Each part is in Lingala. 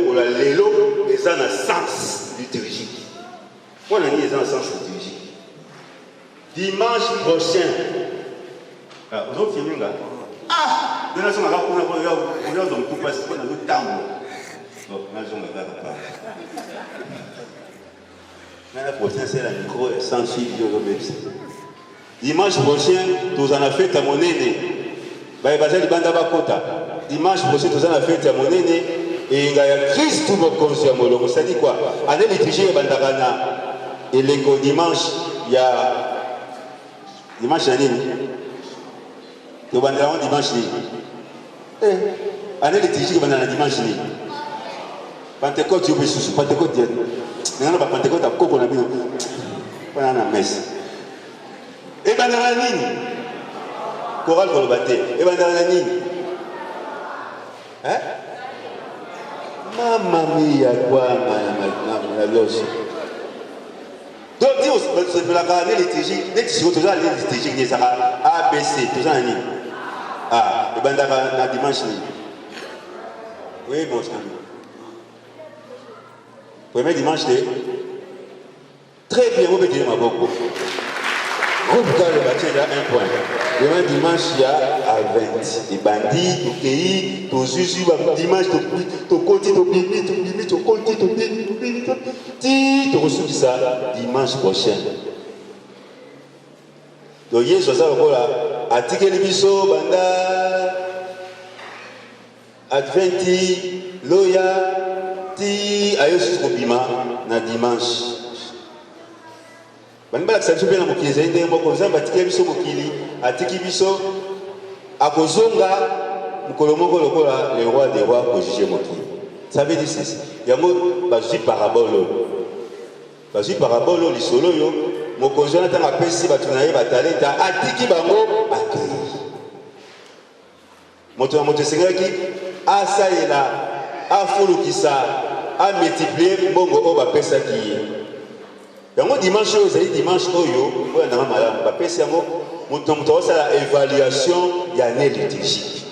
pour la lélo, et ça a un sens liturgique. Moi, on a dit un sens liturgique. Dimanche prochain, vous avez filmé là? Ah! Nous avons tout passé, on a tout temps. Donc, nous avons pas. La prochaine, c'est la micro et sans suivi. Dimanche prochain, nous en avons fait à mon aîné. Dimanche prochain, nous en avons fait à mon aîné. Et il y a Christ tout le conscient. Ça dit quoi? Année liturgie, et les dimanche, il y a dimanche l'année. Nous avons dimanche. Année liturgie, il y a dimanche. Pentecôte, tu veux sous Pentecôte. Il y a Pentecôte à Coco, on a la messe. Et ben dans la ligne, chorale pour le baptême. Et ben dans la ligne, hein? Maman mia, quoi, la loge. Donc, dis au la carrière liturgique, dès que tu es toujours à l'année liturgique, il y a A, B, C, tout ça en ligne. Ah, et ben dans la dimanche. Oui, bon, c'est premier dimanche, très bien, vous pouvez dire ma beaucoup. Groupe le bâtiment, il y a un point. Demain dimanche, il y a à 20. Des bandits, tout pays, tout zuzu, dimanche, tout côté, tout bibi, tout côté, tout bibi, tout reçu ça dimanche prochain. Donc, il y a ça, voilà. À Tikeli Bisso, Banda, Adventi, Loya, Ti, Ayosus Kobima, na dimanche. Banibala kisaliso bien na mokili zaidi moko nzamba atiki biso mokili atiki biso akozonga mukolo moko lokola le roi des rois ko juger mokili. Ça veut dire ceci. Yango bazui parabole. Bazui parabole lisolo yo mokonzo na tanga pesi batu na ye batalenta atiki bango akei. Moto sengaki asalela afulukisa a multiplier mbongo o bapesa ki. Yango dimanche oyo ezali dimanche oyo oyo ndanga malamu bapesi yango moto osala évaluation ya année liturgique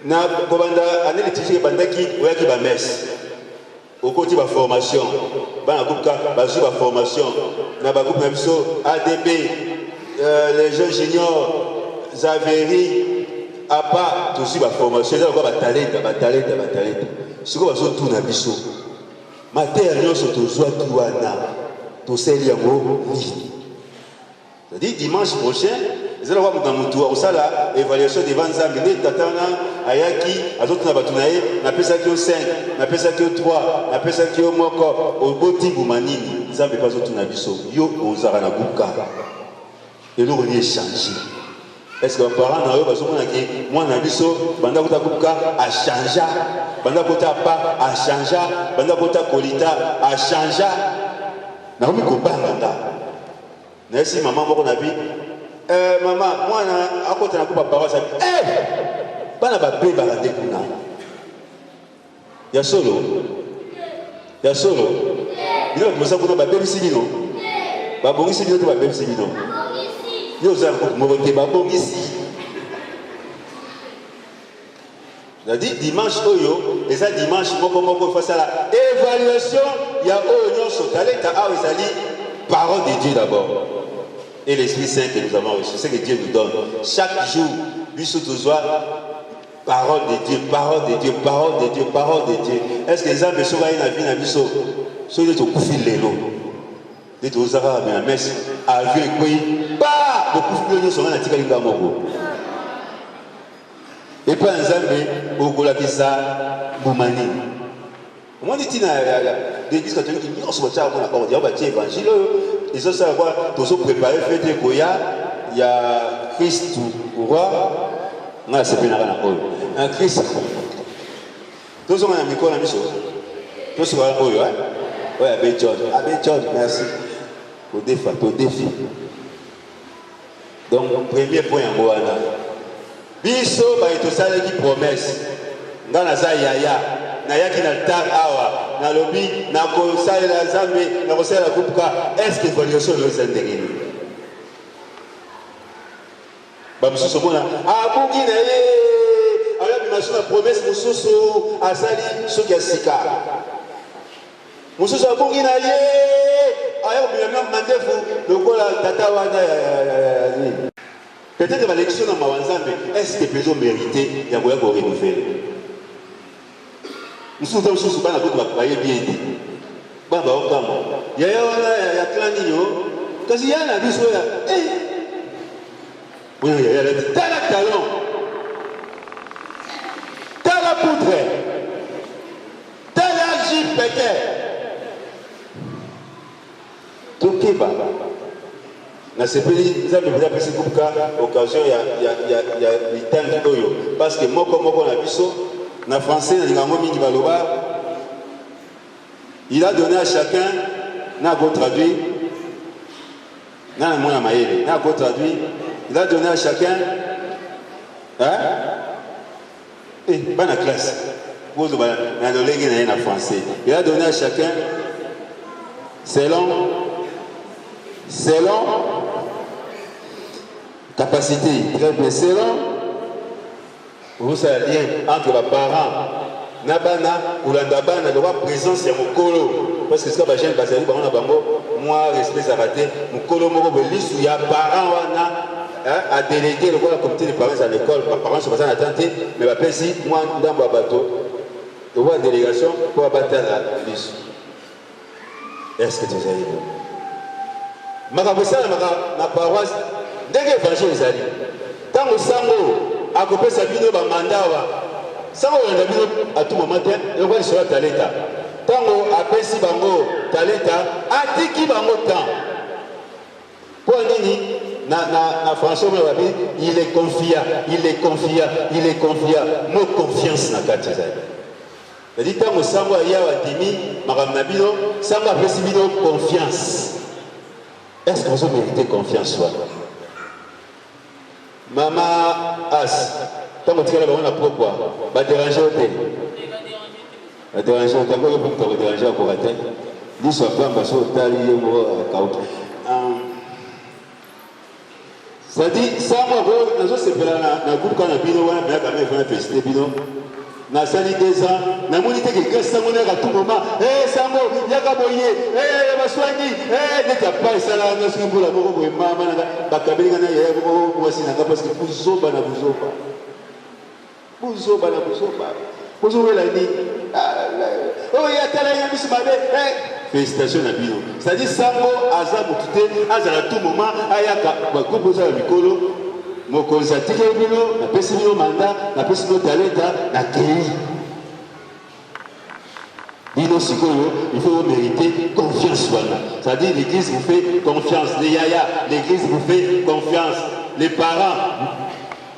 na kobanda année liturgique ebandaki oyaki bamese okoti baformation bana groupe bazwi baformation na bagroupe na biso ADB les jeunes juniors Zaveri apa tozwi baformation eza lokola batalenta sikoyo bazotuna biso mateya nyonso tozwaki wana tosali yango nini. C'est-à-dire dimanche prochain ezala kwa mutu na mutu akosala évaluation devant nzambe nde tata wana ayaki azotuna bato na ye napesaki yo 5 napesaki yo 3 napesaki yo moko oboti buma nini nzambe mpe azotuna biso yo ozala na buka eloko ni échange. Est-ce que les parents n'ont pas dit moi biso banda kota kuka a changé banda kota pa a changé banda kota kolita a changé na omi ko banda na si maman moko na bi maman moi na akota na ko papa sa bana ba be ba rande kuna ya solo bilo mosa kuna ba be bisibino ba bongisi bino to ba be bisibino. Nous avons ici. C'est-à-dire dimanche oyo, et ça dimanche moko face à la évaluation, il y a oyo so talenta a ezali parole de Dieu d'abord. Et l'Esprit Saint que nous avons reçu, c'est que Dieu nous donne. Chaque jour, biso tozwa parole de Dieu, parole de Dieu, parole de Dieu, parole de Dieu. Est-ce que les hommes sont na vie na biso so les to kufi lelo. Les to zara na messe avec quoi ba beaucoup de gens sont na tikalinga moko. Et pas nzambe okolakisa bumani. Comment dit-il des disques catholiques qui sont sortis pour la parole de Dieu évangile ils ont ça quoi tous ont préparé fête Goya il y a Christ roi on a sepé na oyo un Christ tous ont un micro na biso tous sont oyo hein ouais Abbé John merci au défi donc premier point en Moana biso ba etosala ki promesse ngana za yaya na yaki na tar awa na lobi na ko salela zambe na ko salela kupuka est-ce que évaluation le zendengeni ba mususu mona abuki na ye ala confirmation de promesse, Moussousou, Asali, Soukiasika. Moussousou, Abongina, ayo, bien, Mandefu, le Gola, Tatawana, peut-être que l'élection dans Mawanzambe, est-ce que les gens mérité, il y a moyen de renouveler? Nous sommes tous pas dans le bien dit. Baba Okamo. Il y a clan Nino. Quand il y a un avis sur la. Oui, il y a le talent. Tala poudre. Tala jip pété. Toké Baba. Na sepeli nzambe beza pesi kubuka occasion ya litangi oyo parce que moko na biso na français na lingango mingi baloba il a donné à chacun na go traduit na mona maele na go traduit il a donné à chacun bana classe bozo bana na lolenge na français il a donné à chacun selon capacité, très bien, selon vous avez lien entre les parents, Nabana ou Landabana, de voir présence de Mokolo. Parce que ce que les gens basés dans Bango, moi, respect ça raté, Mokolo Moko Belis, il y a parents à déléguer le comité des parents à l'école, les parents sont pas en attente, mais la si moi, dans mon bateau, de voir délégation pour abattre la liste. Est-ce que tu sais? Makabosa na paroisse ndenge évangile ezali ntango sango akopesa bino bamanda awa sango olanda bino à tout moment te eloko lisolo taleta ntango apesi bango taleta atiki bango temps mpo nini na français oyo babi il est confiant mo confiance na kati ezali edi ntango sango aya adimi makambo na bino sango apesi bino confiance. Est-ce que vous méritez confiance en soi? Maman As, tant que tu as la pourquoi? Va déranger au thé. Va déranger au thé. Pourquoi vous déranger au thé? Nous sommes pas parce que tu as lié au caoutchouc. Ça dit, ça, moi, je ne sais pas, dans groupe quand on a bino, on a quand même fait féliciter bino. Na sali 2 ans, na monité que grâce à mon à tout moment, Samo, Yakaboye, Baswani, n'était pas ça là, nous sommes pour la mort, maman, Bakabina, voici la parce que vous na vous la nuit. Oh, il y a tel ami, félicitations à Bino. C'est-à-dire, Samo, Azam, à tout moment, Ayaka, Bakobosa, Mikolo. Mokonzi atike bino na pesi bino mandat na pesi bino talenta na kei bino sikoyo il faut mériter confiance wana c'est-à-dire l'église vous fait confiance les yaya l'église vous fait confiance les parents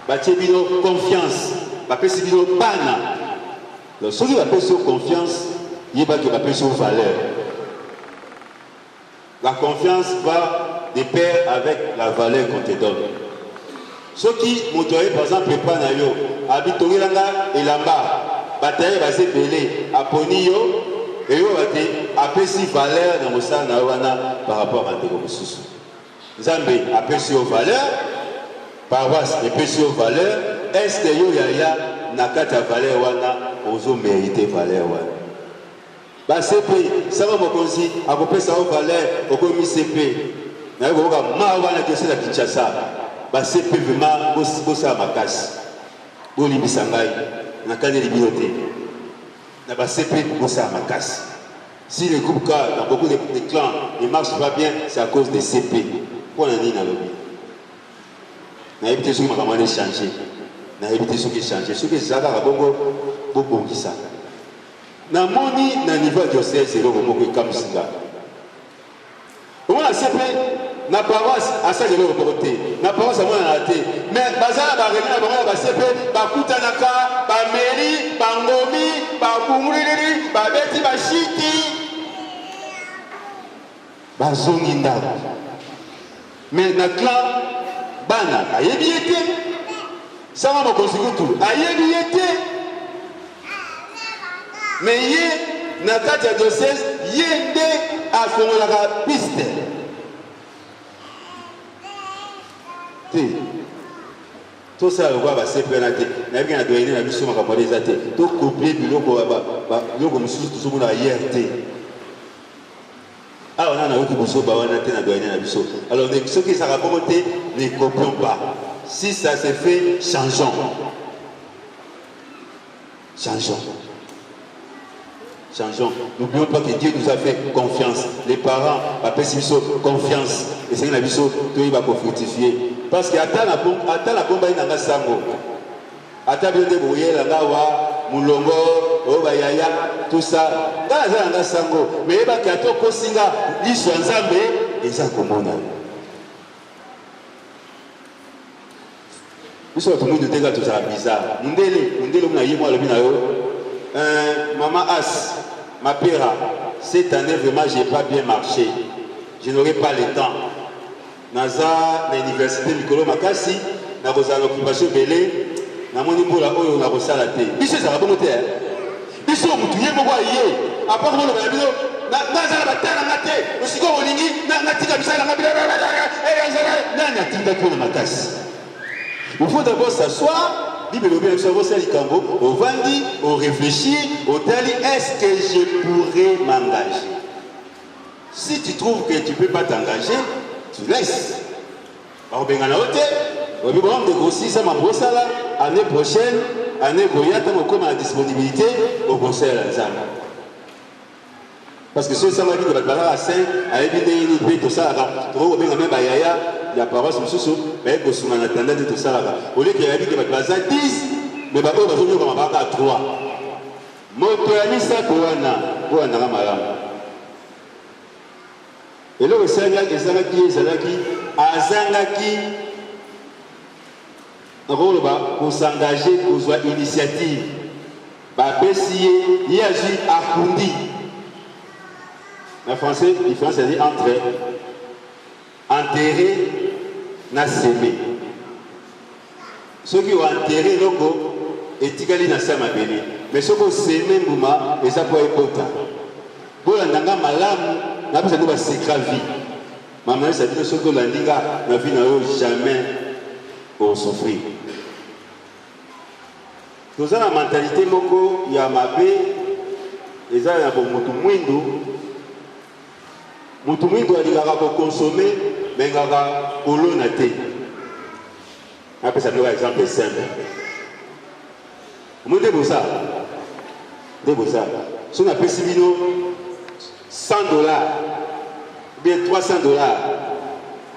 batie bino confiance bapesi bino bana donc soki bapesi yo confiance yebaki bapesi yo valeur. La confiance va de pair avec la valeur qu'on te donne. Ce qui motoye par exemple pas na yo habitoki langa elamba bataye base belé aponi yo et yo bate apesi valeur na mosala na wana par rapport à ndeko mosusu nzambe apesi yo valeur paroisse epesi yo valeur est-ce que yo yaya na kati ya valeur wana ozo mériter valeur wana basepe sanga mokonzi akopesa yo valeur okomi sepe na yo kokoka ma wana kese na Kinshasa basepe vraiment bosala makasi bolimbisa ngai na kaneli bino te na basepe bosala makasi. Si le groupe K dans beaucoup de clans ne marche pas bien, c'est à cause des CP. Pour la ligne à l'objet. Na évité ceux qui m'ont demandé de changer. Na évité ceux qui changent. Ceux qui s'attendent à beaucoup qui ça. Na moni na niveau diocèse c'est le moment que comme ça. On a CP na paroisse à ça de l'autorité. Na paroisse à moi na raté. Mais bazar ba réunion ba CP ba kutanaka ba mairie ba ngomi ba kumuriri ba beti ba shiki ba zongi ndako. Mais na clan bana ayebi ete ça va me conseiller tout ayebi ete mais yé na kati ya diocèse yé nde afongolaka piste te tout ça le roi va se prendre na bien doit na biso makambo les athées to copier biloko biloko mususu tout monde a IRT ah on a na biso ba wana te na doit na biso alors ceux qui ça raconter ne copions pas si ça se fait changeons n'oublions pas que Dieu nous a fait confiance les parents appellent confiance et c'est la biso tout il va fructifier parce que attends la bomba inanga sango attends bien de boyer la gawa mulongo obayaya tout ça dans la sango mais ba kato kosinga liso nzambe eza komona biso tout le monde tega tout ça bizarre mundele muna yimo alobi na yo maman As ma père cette année vraiment j'ai pas bien marché je n'aurai pas le temps naza na université Mikolo Makasi na kozala occupation belé na moni mbola oyo na kosala te biso ezala bongo te biso mutu ye moko aye apart molo ba bino naza na batala nga te osiko olingi natika bisala nga bila nani atindaki na makasi il faut d'abord s'asseoir Bible bien sûr c'est likambo au vandi au réfléchir au tali est-ce que je pourrais m'engager si tu trouves que tu peux pas t'engager tu laisses. On va de grossir ça ma brosse là année prochaine année goyata comme la disponibilité au conseil à la parce que ceux ça m'a dit que la parole à 5 a évité tout ça là trop bien même bayaya la parole sur sous mais que sous en attendant de tout ça là au lieu qu'il a dit que la base 10 mais ba ko ba zo comme ba 3 moto ya misa ko wana malamu. Et là, pour s'engager, pour avoir initiative. Il y a juste Akundi. En français, la différence c'est entre enterrer et s'aimer. Ceux qui ont enterré, et Tigali n'a pas béni. Mais ceux qui ont s'aimé, ils ont pas écouté. Pour l'endanga malamu, n'a pas de secret vie. Maman, ça dit que ceux qui ont l'endinga, n'a vie n'a jamais au souffrir. Nous avons la mentalité moko ya mabe, ils ont un bon mutu mwindo alikaka ko consommer, mais ngaka kolona te. Après ça, nous avons un exemple simple. Vous avez ça. Si on a payé $100, bien $300,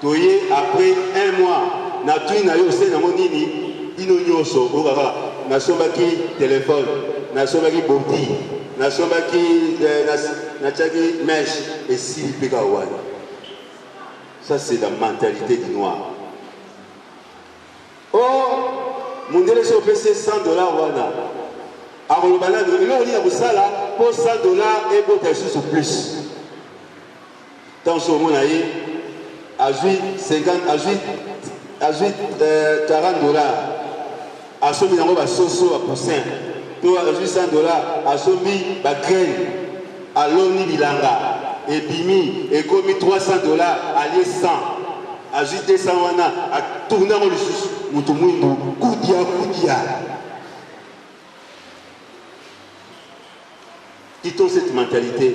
toyé après un mois, na tout na yo c'est na monini, ino nyoso, okaka, na sombaki téléphone, na sombaki body, na sombaki na tchaki mèche et si pega wan. Ça c'est la mentalité du noir. Oh, mon délai sur PC $100 wana. Alors le balade, il a dit ça là pour $100 et pour tes sous plus. Tant sur mon aïe, à 50, à 40$, à ce moment là, soso à poussin. Toi à $100, à ce moment graine, à l'oni bilanga, et bimi, et commis $300, à lié 100, à juste 200 wana, à tourner en le sous, moutoumouindou, koudia. Quittons cette mentalité.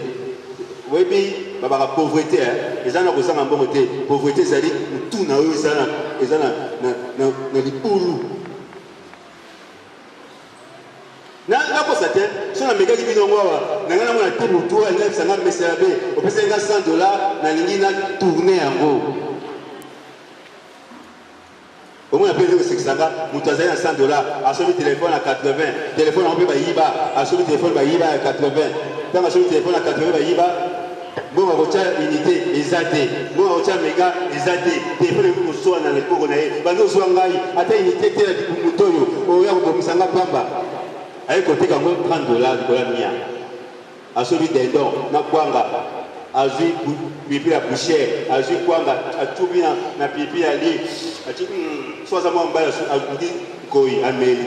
Oui, mais la pauvreté, les gens qui ont bon côté, pauvreté, c'est tout na eux, ils ont na lipoulou. Na ko sa tête, si on a méga qui vient ngwa, na ngana mona te mutu, na sanga meselabe, au pesa nga $100, na lingi na tourner en gros. Au moins, après, c'est que ça va, vous avez $100, à ce téléphone à 80, téléphone en peut pas yiba, à ce téléphone à yiba à 80, quand à ce téléphone à 80 à yiba, bon, on va unité, les AD, bon, on va méga, les AD, téléphone vous soit dans les coronaires, bando soit ngai, à unité, telle du Mutoyo, au yard de Msanga Pamba, avec côté quand même $30 de Colombia, à celui des dons, na kwanga. Azu pipi la poussière, azu kwanga, a tout bien na pipi ali, a dit soit à moi mbala a dit koi ameli.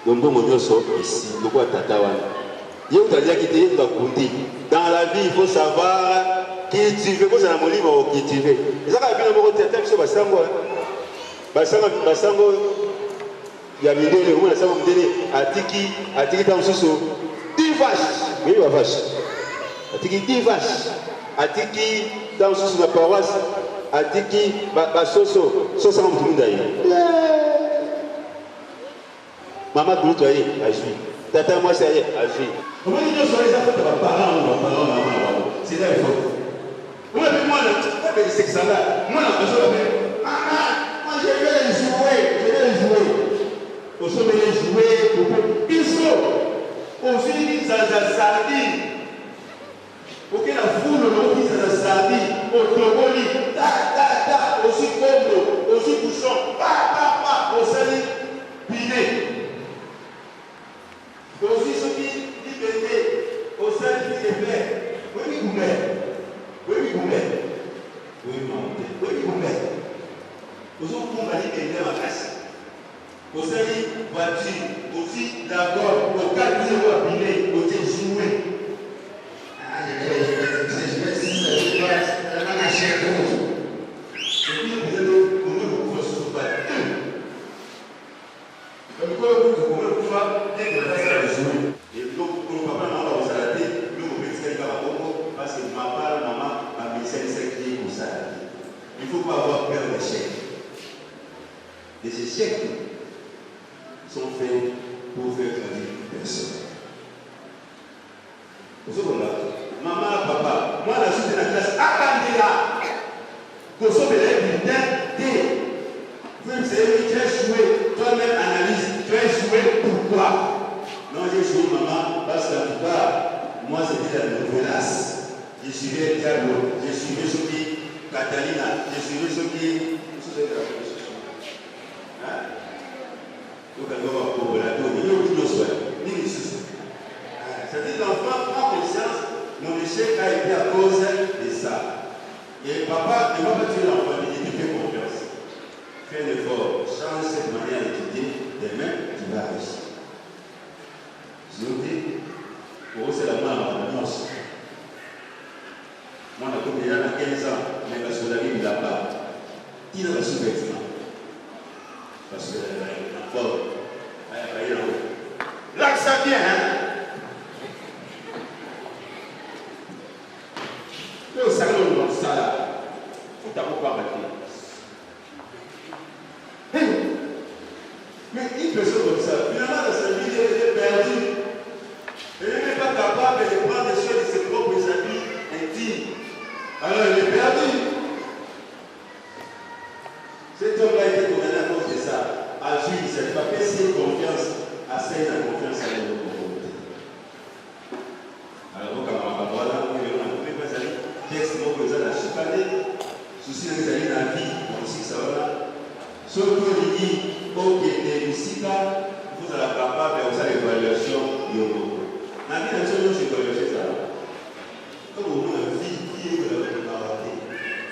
Donc bon mon so ici, le quoi tata wana. Yo ta dia kité ta kundi. Dans la vie, il faut savoir cultiver, ko ça na molimo cultiver. Ça ka bino moko tete so basango. basango ya midele omona sango midele atiki ta mosusu 10 vaches oui ba vache atiki 10 vaches atiki ta mosusu na paroisse atiki basoso sosa motu munda ye mama groupe aye azwi tata mwasi aye azwi omoni nyonso eza fota baparent c'est là il faut moi c'est que ça là moi la personne moi je vais les jouer au sommet les jouer ils sont aussi dans sardine auquel la foule on dit dans sardine au toboli ta aussi combo aussi bouchon pa au sali biné aussi ce qui dit bébé au sali bébé oui vous avez des vacances. Vous avez voiture, aussi d'accord, au cas où vous avez vous avez joué. Il ne faut pas avoir peur d'échec. Les échecs sont faits pour faire grandir une personne. Vous savez là, maman, papa, moi la suite de la classe, attendez-la. Vous savez les bulletins, vous savez, tu as joué, toi-même analyse, tu as joué pourquoi? Non, j'ai joué maman, parce que la plupart, moi c'était la novelas. Je suivais le diable, je suivais ce qui, Catalina, je suivais ce qui, c'est-à-dire l'enfant prend conscience, mon échec a été à cause de ça. Et papa ne va pas tuer l'enfant, il dit fais confiance. Fais un effort, change cette manière d'étudier, demain tu vas réussir. Sinon, pour eux c'est la main à la noce. Moi, on a 15 ans, mais parce que la vie ne l'a pas. Il a reçu vêtement. Parce que la forme, elle a là que ça vient, hein? Mais au salon, on ça là. Faut t'avoir pas battu. Mais une personne comme ça, finalement, dans sa vie, elle est perdue. Elle n'est même pas capable de prendre des choses de ses propres amis intimes. Alors, elle est perdue. Cet homme-là a été condamné à cause de ça. À juger, cette pas baisser confiance, à celle la confiance à l'autre. Alors, vous, comme on va là, vous avez pas allé, texte, vous avez la chicaner, souci de aller dans la vie, comme si ça va. Sauf que il dit, ok, ici, vous allez capable de faire l'évaluation de l'autre. La vie, c'est une évaluation, ça. Comme on a une vie qui est de la préparée,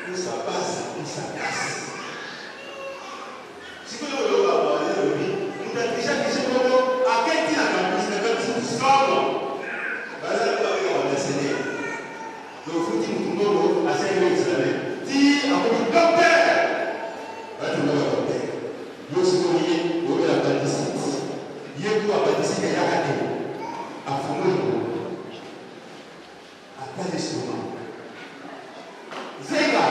où ça passe, où ça casse. Si vous voulez avoir une vie, vous avez déjà dit à quel type de campus, vous sort. Voilà le cas où on a enseigné. Donc, vous dites que vous avez enseigné l'examen. Dis à votre docteur. Voilà le docteur. Vous souvenez, vous avez la appendicite. Il y a tout appendicite et il y a raté. À fond, à pas d'estomac. Zéga.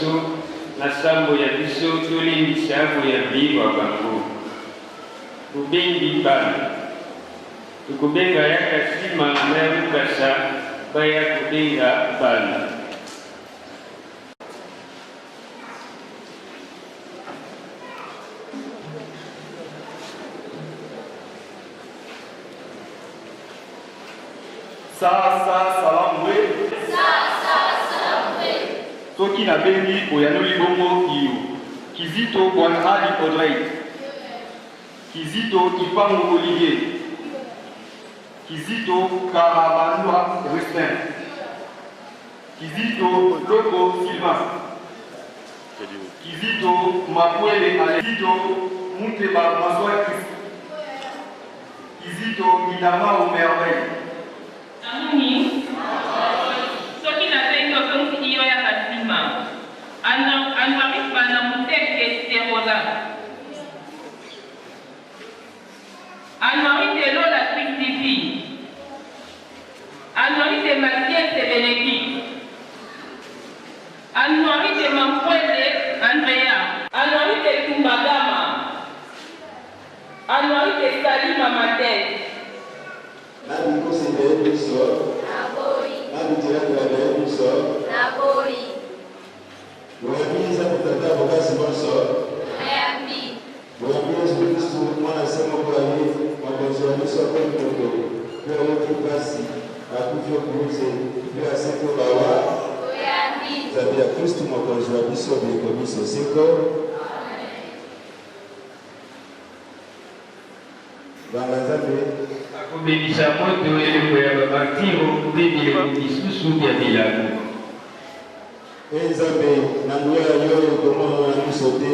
biso na sambo ya biso tolimbisa koyambirwa bango. Tobengi bana tokobenga yaka nsima na ya lukasa baya kobenga bana. Sasa salamwe. Soki na bengi oyanoli bongo iyo. Kizito Bwana Ali Audrey. Kizito Ipango Olivier. Kizito Karabandwa Rustin. Kizito Loco Sylvain. Kizito Makwele Kizito Munteba Mazwa Christ. Kizito Gidama Merveille. Amuni, soki na tendo tongi iyo ya kasima, anwaris bana muteke terola. Anwaris de Lola TV. Anwaris de Mathieu Benedict. Anwaris de Mampoele Andrea. Anwaris de Tumbagama. Anwaris de Salima Matel. Nani considère du sol? Naboi. Nani dirait que la veille du sol? Naboi. Wabili za kutata wakasi bon sol. Mayambi. Wabili Yesu Kristo mwana sema kwa hii wakonsolisha kwa mtoto. Kwa wote basi akufyo kuuze bila seko bawa. Mayambi. Zabia Kristo mwakonzi wa biso bikomiso seko. Bangazabe Akobebisa moto elembo ya bamartiro mpe bileko misusu ya milango. Nzambe na nguya yo ekomono na biso te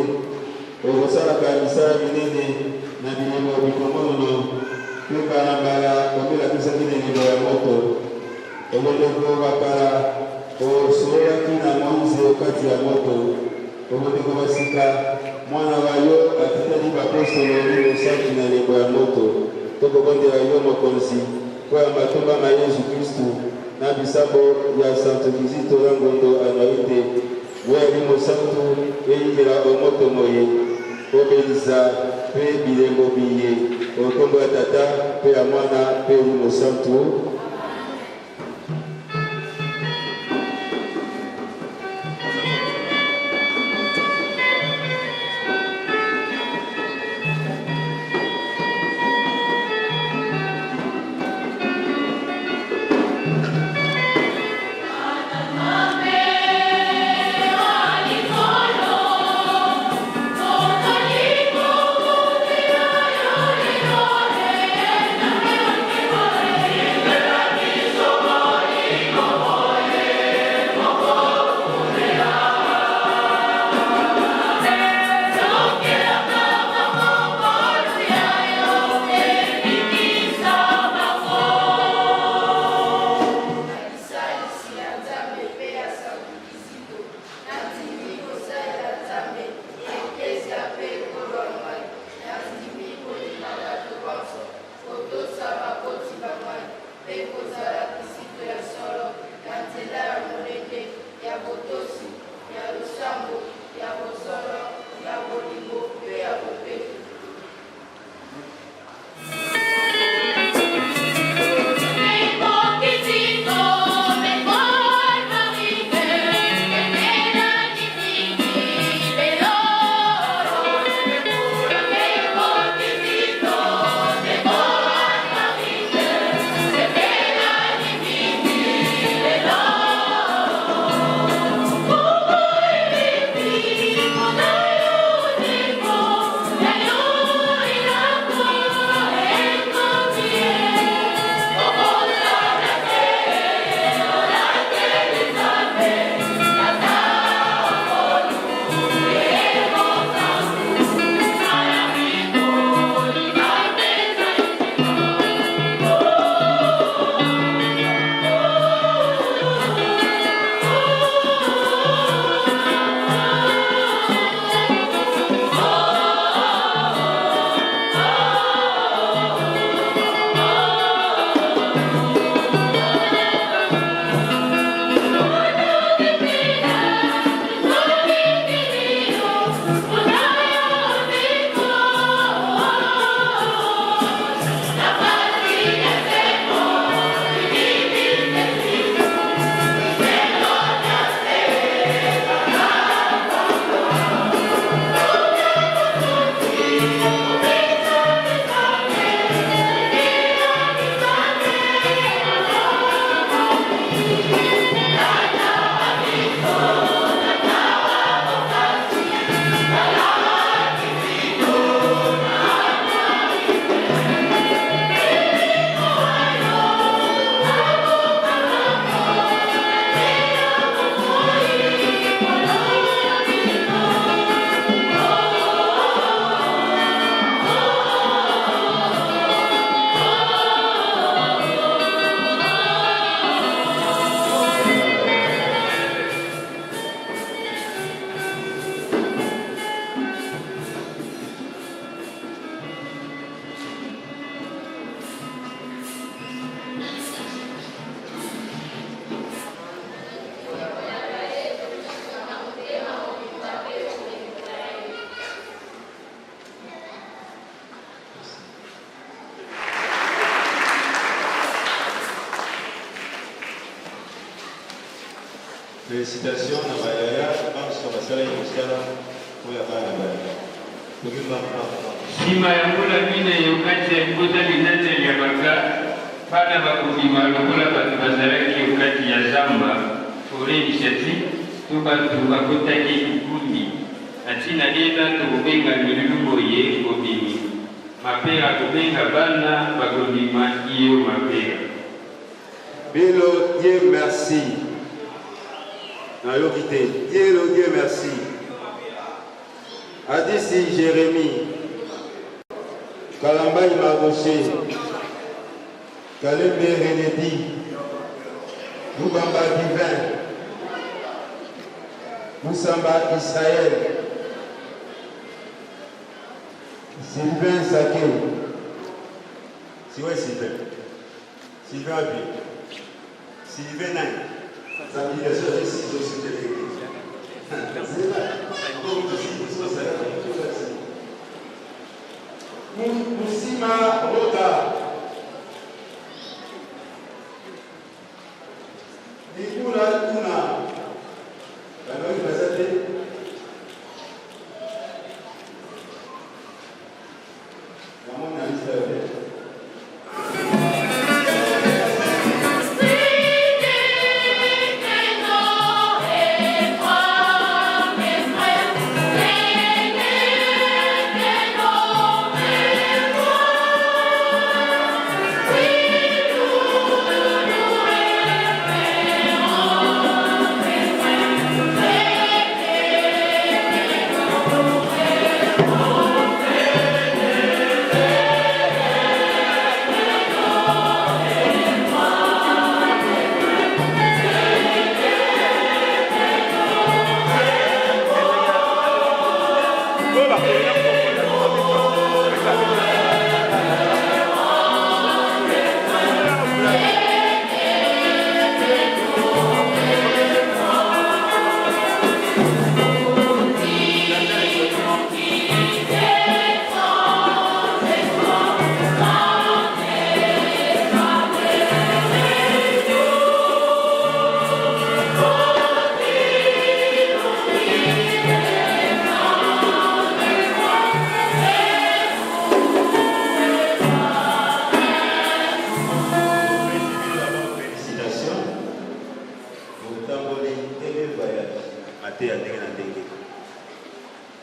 okosalaka misala minene na bilemo bikomono mpe kala mbala obelakisaki na elelo ya moto eleleko bakala osoyaki na moise kati ya moto obondeko basika mwana wa yo atitali bapostolo osaki na elembo ya moto tokobondela yo mokonzi mpo ya matomba na Yesu Kristu na bisambo ya Santo Kizito ya ngondo anaite wali mosantu eyingela omoto moye obelisa mpe bilembo biye okombo ya tata mpe ya mwana mpe mosantu. Mayambi. Félicitations à Mayaya, parce que ma salle est pour la balle. Sima ya mula mine yokati ya kuta linate ya baka bana bakubima lokola batu bazalaki yokati ya zamba foreni shati tubatu bakotaki kikundi atina ena tokubenga milulumo ye kobimi mapera kubenga bana bakobima iyo mapera. Bilo Dieu merci. Dieu merci. Adisi Jérémie, Kalambaï Maroché, Kalembe Renedi, Boubamba Divin, Moussamba Israël, Sylvain Saké, Sylvain Abi, Sylvain Nain, ça dit les choses ici, je suis délégué. Moussima Roda, Nikula Tuna, la nouvelle présidente, la monde a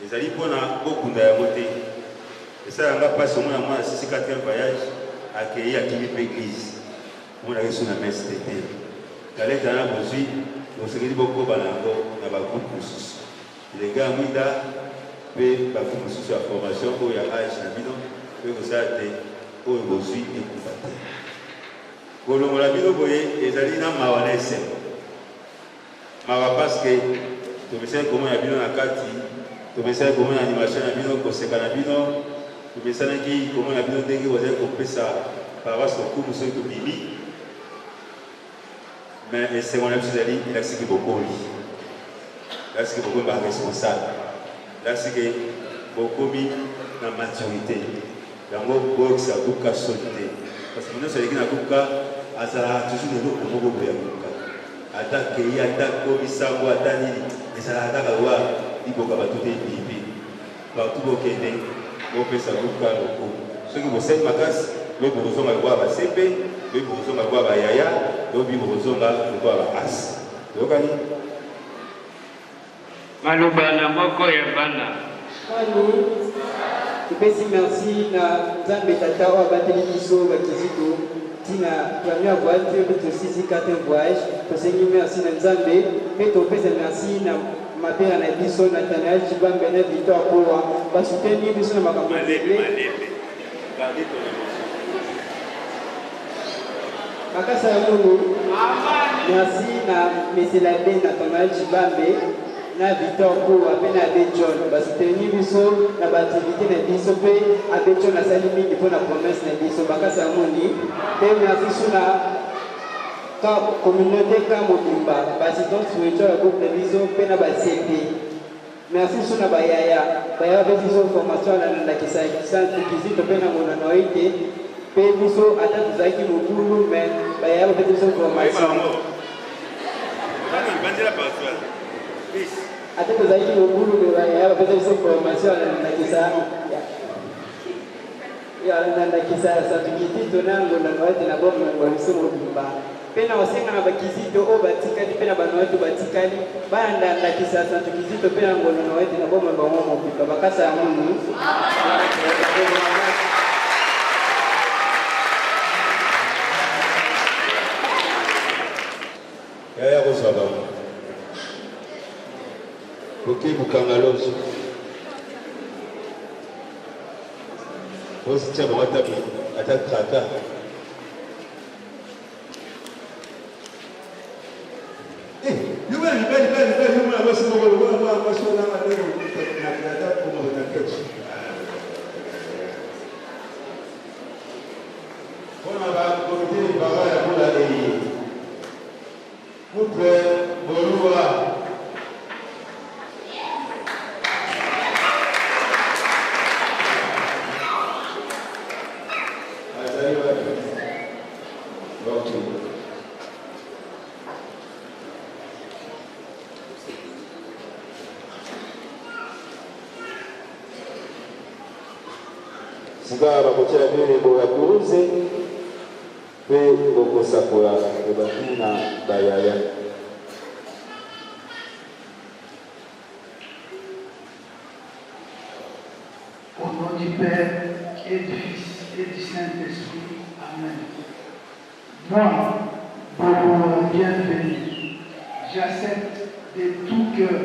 ezali mpona bokunda yango te esalanga mpasi omona mwana sisi 4e voyage akei akimi mpe église omonaki so na mese tete kaleta na bozwi bosengeli bokobana yango na bagroupe mosusu elenge ya mwinda mpe bagroupe mosusu ya formation oyo ya age na bino mpe kosala te oyo bozwi ekufa te kolongola bino boye ezali na mawa na esengo mawa parceke tomesali komona bino na kati tomesali komona animation na bino koseka na bino tomesanaki komona bino ndenge bozali kopesa paroisse okumu soki tobimi mais esengo na biso ezali elasiki bokoli elasiki bokomi baresponsable elasiki bokomi na maturité yango boyokisa kuka soni te parce que nyonso aleki na kuka azalaka toujours na eloko moko boya kuka ata kei ata komisango ata nini ezalaka kaka wa liboka bato te bibi bato bokende bopesa kuka lokomi soki bosali makasi lobi bokozonga lokola basepe lobi bokozonga lokola bayaya lobi bokozonga lokola baasi oyokani maloba na moko ya bana tupesi merci na nzambe tata oyo abateli biso bakizito ntina première voiture mpe tosisi 4e voyage tosengi merci na nzambe mpe topesa merci na mapera na biso Nathanael Chibambe na Victor Kowa basuteni biso na makambo makasa ya mungu merci na monsieur l'abbé Nathanael Chibambe na Victor Kowa mpe na abbé John basuteni biso na baaktivité na biso mpe abbé John asali mingi mpo na promesse na biso makasa ya moni mpe merci so na communauté ka mobimba bassistant spirituel ya groupe na biso mpe na basepe merci so na bayaya mpe biso formation alandakisa centre kizito mpe na monano ete mpe biso ata tozalaki mobulu me bayaya mpe biso formation ate tozalaki mobulu ya bapesa biso formation alandakisa alandakisa santu kitito na ngondano ete na bomongo biso mobimba mpe na kosenga na bakizito oyo batikali mpe na bano wetu batikali balandakisa santu kizito mpe na ngondano ete na bomongo bango mobimba bakasa ya munu yaya kozwa bango okebukanga loso ositya bango ata kraka sika bakotyela bilembo ya kuruze mpe bokosakola ebaki na bayaya Au nom du Père et du Fils et du Saint-Esprit. Amen. Moi, pour bienvenue, j'accepte de tout cœur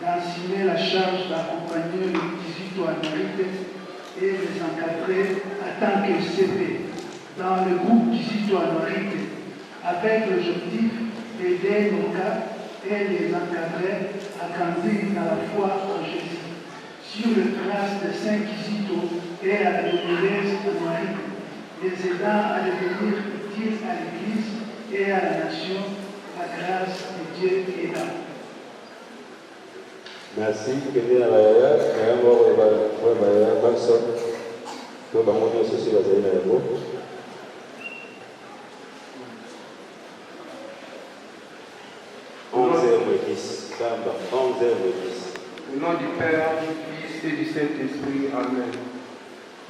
d'assumer la charge d'accompagner le 18 Anwarite et les encadrer en tant que CP dans le groupe 18 Anwarite avec l'objectif d'aider nos cas et les encadrer à grandir dans la foi en Jésus. Sur le trace de Saint Kizito et à la noblesse Anwarite, les aidant à devenir utiles à l'Église et à la nation, la grâce de Dieu est là. merci kende na bayaya na yango oyo bayaya baso to bango nyonso soki bazali na yango Au nom du Père, du Fils et du Saint-Esprit. Amen.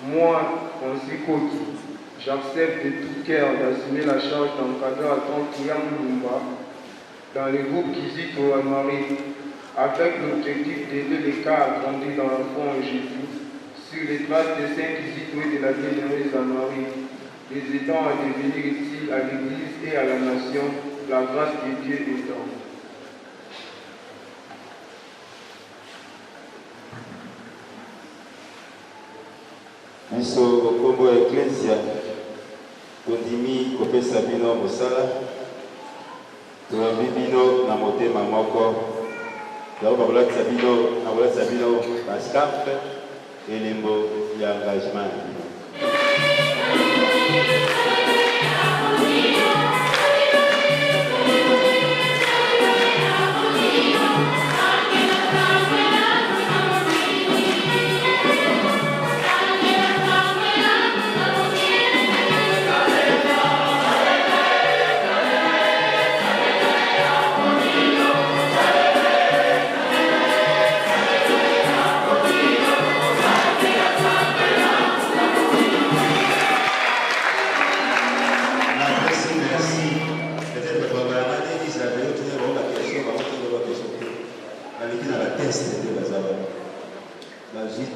Moi, Francis Koki, j'accepte de tout cœur d'assumer la charge d'encadrer à Tonkiam Lumba dans le groupe Kizito Anwarite avec l'objectif d'aider les cas à grandir dans la foi en Jésus sur les traces de Saint Kizito et de la bienheureuse Anwarite, les aidant à devenir utiles à l'Église et à la nation, la grâce de Dieu étant. biso kombo ya eklesia tondimi kopesa bino mosala toyambi bino na motema moko yango bakolatisa bino bascarpe elembo ya engagement ya bino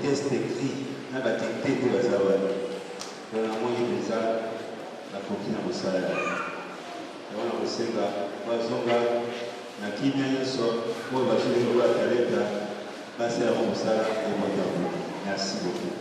test écrit na badicté te baza wana mpona moni mpenza nakoki na mosala yango na kosenga bazonga na kimia nyonso oyo bazwi lokola talenta basalaka mosala emotango merci beaucoup